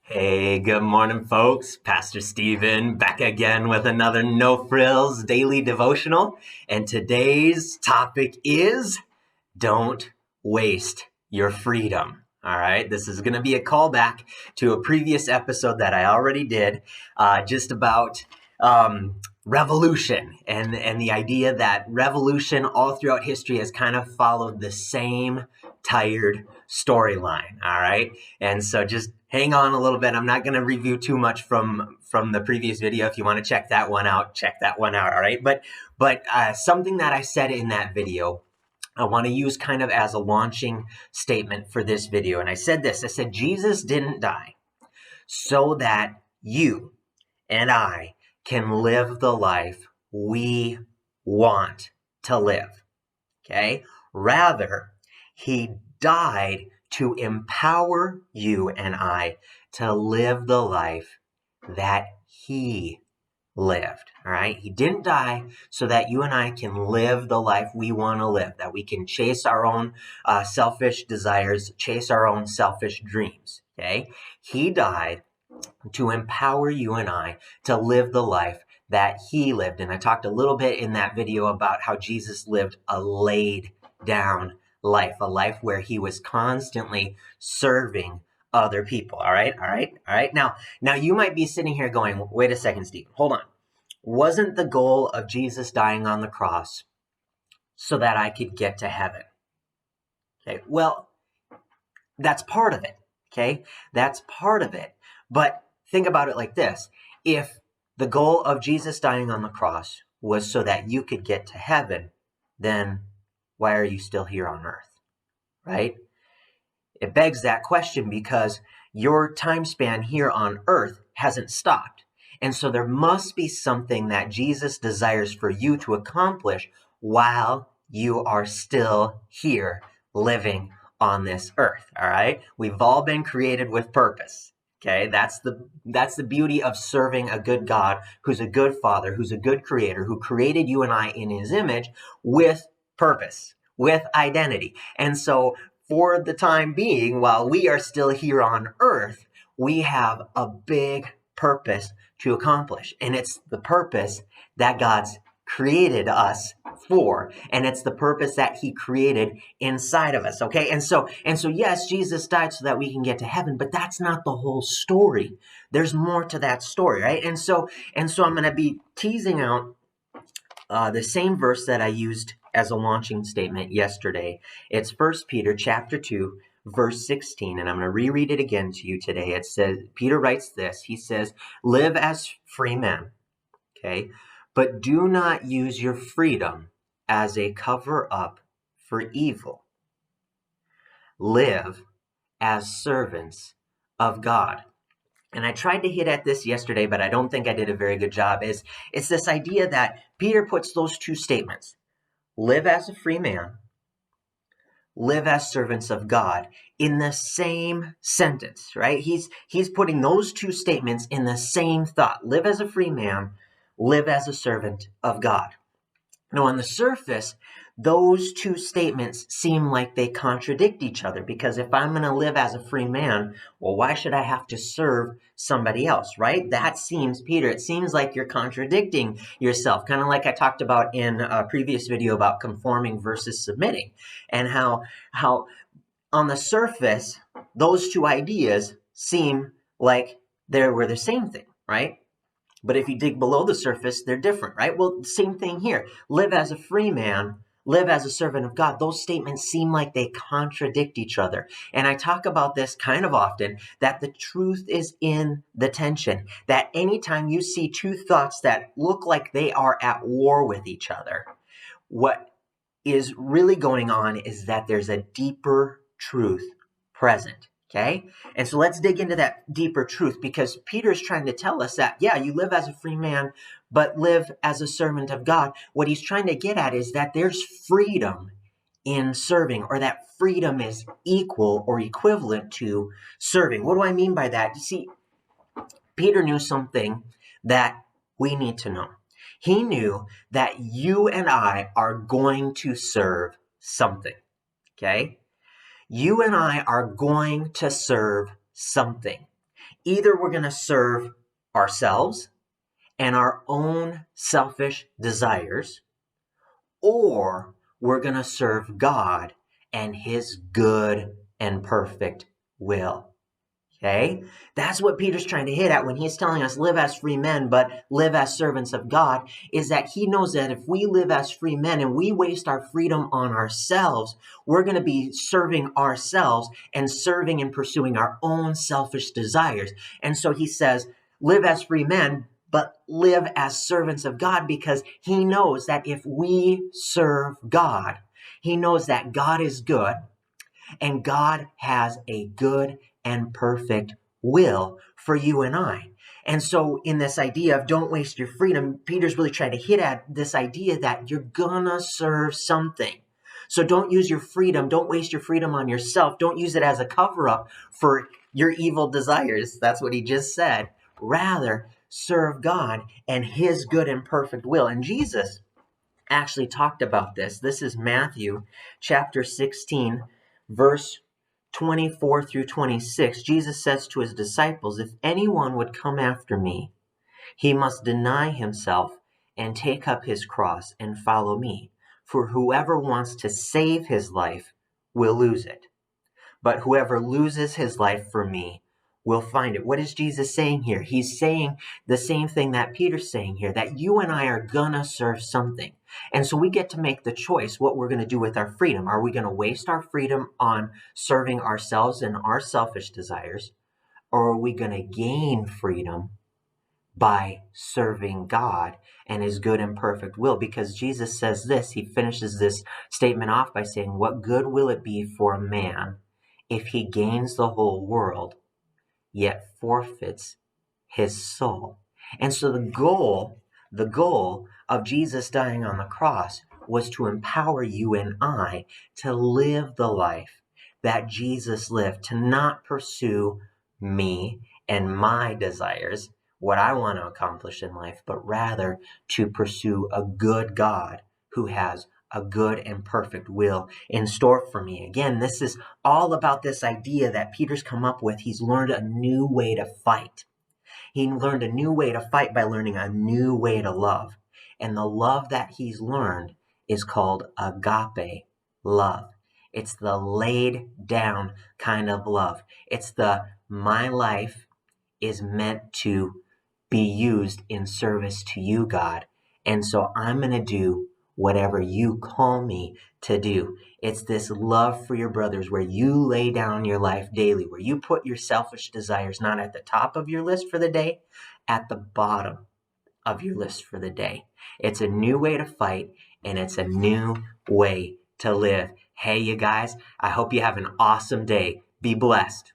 Hey, good morning, folks. Pastor Steven back again with another No Frills daily devotional. And today's topic is don't waste your freedom. All right, this is going to be a callback to a previous episode that I already did, just about revolution and the idea that revolution all throughout history has kind of followed the same tired storyline. All right, and so just hang on a little bit. I'm not going to review too much from the previous video. If you want to check that one out, check that one out. All right, but something that I said in that video I want to use kind of as a launching statement for this video. And I said this, I said, Jesus didn't die so that you and I can live the life we want to live. Okay. Rather, he died to empower you and I to live the life that he lived. All right. He didn't die so that you and I can live the life we want to live, that we can chase our own selfish desires, chase our own selfish dreams. Okay. He died to empower you and I to live the life that he lived. And I talked a little bit in that video about how Jesus lived a laid down life, a life where he was constantly serving other people. All right. Now you might be sitting here going, wait a second, Steve, hold on. Wasn't the goal of Jesus dying on the cross so that I could get to heaven? Okay. Well, that's part of it. Okay. That's part of it. But think about it like this. If the goal of Jesus dying on the cross was so that you could get to heaven, then why are you still here on earth? Right? It begs that question because your time span here on earth hasn't stopped. And so there must be something that Jesus desires for you to accomplish while you are still here living on this earth. All right. We've all been created with purpose. Okay. That's the beauty of serving a good God who's a good father, who's a good creator, who created you and I in his image with purpose, with identity. And so for the time being, while we are still here on earth, we have a big purpose to accomplish. And it's the purpose that God's created us for. And it's the purpose that he created inside of us. Okay. And so yes, Jesus died so that we can get to heaven, but that's not the whole story. There's more to that story, right? And so I'm going to be teasing out the same verse that I used as a launching statement yesterday. It's 1 Peter chapter 2, verse 16, and I'm going to reread it again to you today. It says, Peter writes this, he says, live as free men, okay, but do not use your freedom as a cover-up for evil. Live as servants of God. And I tried to hit at this yesterday, but I don't think I did a very good job. It's this idea that Peter puts those two statements, live as a free man, live as servants of God, in the same sentence, right? He's putting those two statements in the same thought. Live as a free man, live as a servant of God. Now, on the surface, those two statements seem like they contradict each other, because if I'm going to live as a free man, well, why should I have to serve somebody else, right? That seems, Peter, it seems like you're contradicting yourself, kind of like I talked about in a previous video about conforming versus submitting, and how on the surface, those two ideas seem like they were the same thing, right? But if you dig below the surface, they're different, right? Well, same thing here. Live as a free man, live as a servant of God. Those statements seem like they contradict each other. And I talk about this kind of often, that the truth is in the tension. That anytime you see two thoughts that look like they are at war with each other, what is really going on is that there's a deeper truth present. Okay. And so let's dig into that deeper truth, because Peter's trying to tell us that, yeah, you live as a free man, but live as a servant of God. What he's trying to get at is that there's freedom in serving, or that freedom is equal or equivalent to serving. What do I mean by that? You see, Peter knew something that we need to know. He knew that you and I are going to serve something. Okay. You and I are going to serve something. Either we're going to serve ourselves and our own selfish desires, or we're going to serve God and his good and perfect will. Okay? That's what Peter's trying to hit at when he's telling us live as free men, but live as servants of God, is that he knows that if we live as free men and we waste our freedom on ourselves, we're going to be serving ourselves and serving and pursuing our own selfish desires. And so he says, live as free men, but live as servants of God, because he knows that if we serve God, he knows that God is good and God has a good and perfect will for you and I. And so in this idea of don't waste your freedom, Peter's really trying to hit at this idea that you're gonna serve something. So don't use your freedom. Don't waste your freedom on yourself. Don't use it as a cover-up for your evil desires. That's what he just said. Rather, serve God and his good and perfect will. And Jesus actually talked about this. This is Matthew chapter 16, verse 24 through 26. Jesus says to his disciples, if anyone would come after me, he must deny himself and take up his cross and follow me. For whoever wants to save his life will lose it. But whoever loses his life for me will find it. What is Jesus saying here? He's saying the same thing that Peter's saying here, that you and I are gonna serve something. And so we get to make the choice what we're gonna do with our freedom. Are we gonna waste our freedom on serving ourselves and our selfish desires? Or are we gonna gain freedom by serving God and his good and perfect will? Because Jesus says this, he finishes this statement off by saying, what good will it be for a man if he gains the whole world, yet forfeits his soul? And so the goal of Jesus dying on the cross was to empower you and I to live the life that Jesus lived, to not pursue me and my desires, what I want to accomplish in life, but rather to pursue a good God who has a good and perfect will in store for me. Again, this is all about this idea that Peter's come up with. He's learned a new way to fight. He learned a new way to fight by learning a new way to love. And the love that he's learned is called agape love. It's the laid down kind of love. It's the my life is meant to be used in service to you, God. And so I'm going to do whatever you call me to do. It's this love for your brothers where you lay down your life daily, where you put your selfish desires not at the top of your list for the day, at the bottom of your list for the day. It's a new way to fight, and it's a new way to live. Hey, you guys, I hope you have an awesome day. Be blessed.